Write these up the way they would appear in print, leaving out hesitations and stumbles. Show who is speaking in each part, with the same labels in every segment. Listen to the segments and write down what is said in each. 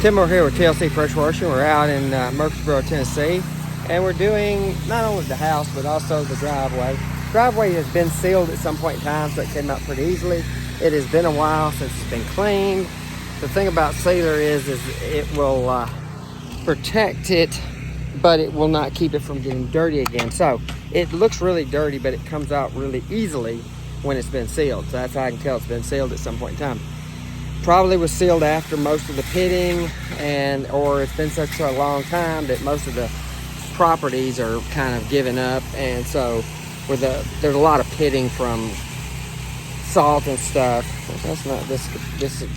Speaker 1: Tim Moore here with TLC Pressure Washing. We're out in Murfreesboro, Tennessee, and we're doing not only the house but also the driveway. Driveway has been sealed at some point in time, so it came out pretty easily. It has been a while since it's been cleaned. The thing about sealer is it will protect it, but it will not keep it from getting dirty again. So it looks really dirty, but it comes out really easily when it's been sealed. So that's how I can tell it's been sealed at some point in time. Probably was sealed after most of the pitting, or it's been such a long time that most of the properties are kind of giving up, and so there's a lot of pitting from salt and stuff. That's not this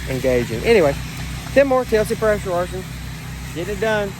Speaker 1: engaging. Anyway, Tim Moore, TLC Pressure Washing. Get it done.